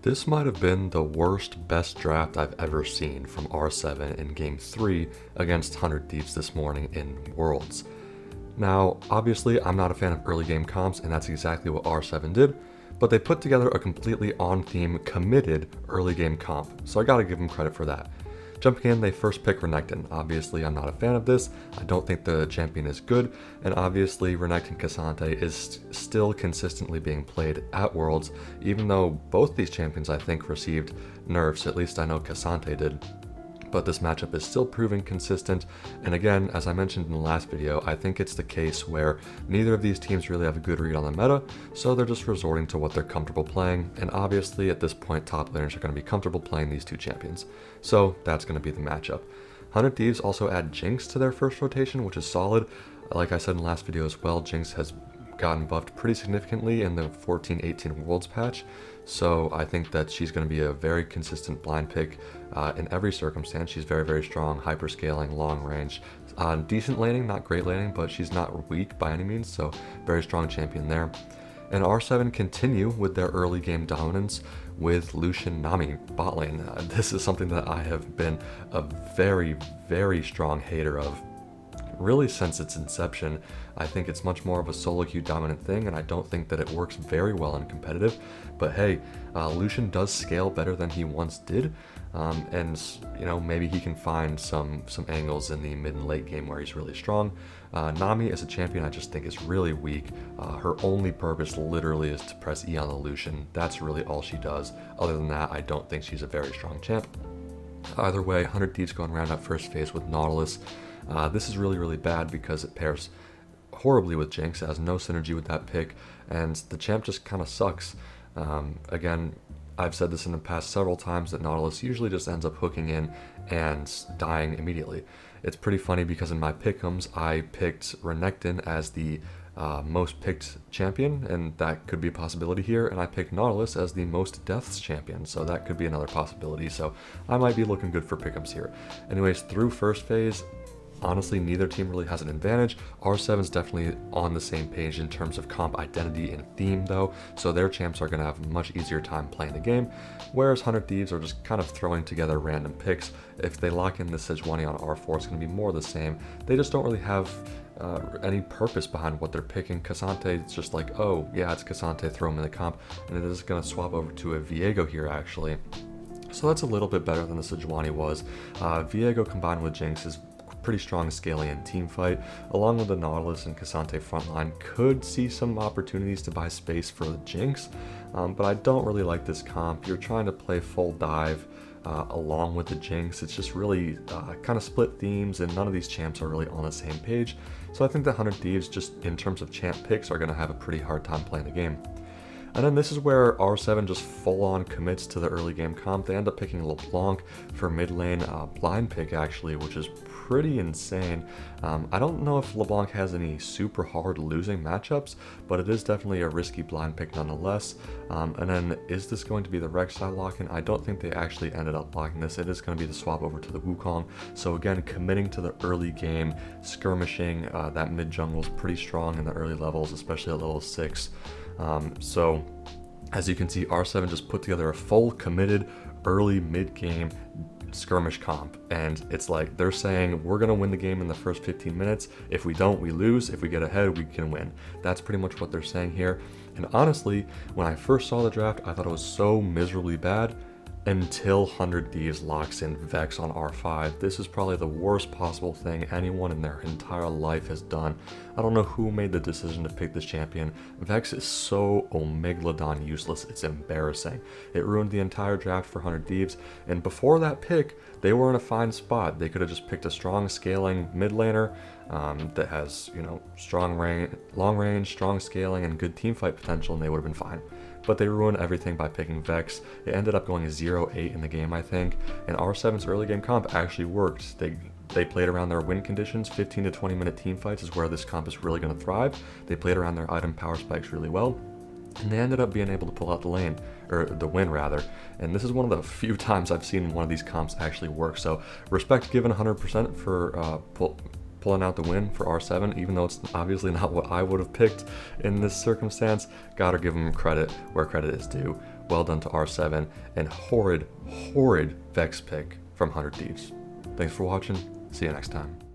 This might have been the worst best draft I've ever seen from R7 in Game 3 against 100 Thieves this morning in Worlds. Now, obviously, I'm not a fan of early game comps, and that's exactly what R7 did, but they put together a completely on-theme, committed early game comp, so I gotta give them credit for that. Jumping in, they first pick Renekton. Obviously, I'm not a fan of this. I don't think the champion is good, and obviously, Renekton K'Sante is still consistently being played at Worlds, even though both these champions, I think, received nerfs. At least I know K'Sante did. But this matchup is still proving consistent, and again, as I mentioned in the last video, I think it's the case where neither of these teams really have a good read on the meta, so they're just resorting to what they're comfortable playing, and obviously at this point top laners are going to be comfortable playing these two champions. So that's going to be the matchup. 100 Thieves also add Jinx to their first rotation, which is solid. Like I said in the last video as well, Jinx has gotten buffed pretty significantly in the 14-18 Worlds patch, so I think that she's going to be a very consistent blind pick in every circumstance. She's very, very strong, hyper scaling, long range, decent laning, not great laning, but she's not weak by any means, so very strong champion there. And R7 continue with their early game dominance with Lucian Nami bot lane. This is something that I have been a very, very strong hater of really since its inception. I think it's much more of a solo queue dominant thing, and I don't think that it works very well in competitive. But hey, Lucian does scale better than he once did, and you know, maybe he can find some angles in the mid and late game where he's really strong. Nami as a champion I just think is really weak. Her only purpose literally is to press E on the Lucian. That's really all she does. Other than that, I don't think she's a very strong champ. Either way, 100 Thieves going around that first phase with Nautilus. This is really, really bad because it pairs horribly with Jinx. It has no synergy with that pick, and the champ just kind of sucks. Again, I've said this in the past several times that Nautilus usually just ends up hooking in and dying immediately. It's pretty funny because in my pick'ems, I picked Renekton as the most picked champion, and that could be a possibility here, and I picked Nautilus as the most deaths champion, so that could be another possibility, so I might be looking good for pick'ems here. Anyways, through first phase, honestly, neither team really has an advantage. R7's definitely on the same page in terms of comp identity and theme though, so their champs are going to have a much easier time playing the game, whereas 100 Thieves are just kind of throwing together random picks. If they lock in the Sejuani on R4, it's going to be more the same. They just don't really have any purpose behind what they're picking. K'Sante, it's just like, oh yeah, it's K'Sante, throw him in the comp, and it is going to swap over to a Viego here actually. So that's a little bit better than the Sejuani was. Viego combined with Jinx is pretty strong Scalian team fight, along with the Nautilus and K'Sante frontline could see some opportunities to buy space for the Jinx, but I don't really like this comp. You're trying to play full dive along with the Jinx. It's just really kind of split themes, and none of these champs are really on the same page, so I think the 100 Thieves, just in terms of champ picks, are going to have a pretty hard time playing the game. And then this is where R7 just full-on commits to the early game comp. They end up picking LeBlanc for mid lane blind pick actually, which is pretty insane. I don't know if LeBlanc has any super hard losing matchups, but it is definitely a risky blind pick nonetheless. And then is this going to be the Rek'Sai lock-in? I don't think they actually ended up locking this. It is going to be the swap over to the Wukong. So again, committing to the early game, skirmishing, that mid jungle is pretty strong in the early levels, especially at level 6. So as you can see, R7 just put together a full committed early mid-game skirmish comp, and it's like they're saying we're gonna win the game in the first 15 minutes. If we don't, we lose. If we get ahead, we can win. That's pretty much what they're saying here. And honestly, when I first saw the draft, I thought it was so miserably bad until 100 Thieves locks in Vex on R5. This is probably the worst possible thing anyone in their entire life has done. I don't know who made the decision to pick this champion. Vex is so Omegalodon useless, it's embarrassing. It ruined the entire draft for 100 Thieves, and before that pick, they were in a fine spot. They could have just picked a strong scaling mid laner that has, you know, strong range, long range, strong scaling, and good teamfight potential, and they would have been fine. But they ruined everything by picking Vex. It ended up going 0-8 in the game, I think, and R7's early game comp actually worked. They played around their win conditions. 15 to 20 minute team fights is where this comp is really going to thrive. They played around their item power spikes really well, and they ended up being able to pull out the lane, or the win rather. And this is one of the few times I've seen one of these comps actually work. So respect given 100% for pulling out the win for R7, even though it's obviously not what I would have picked in this circumstance. Gotta give them credit where credit is due. well done to R7, and horrid Vex pick from 100 Thieves. Thanks for watching. See you next time.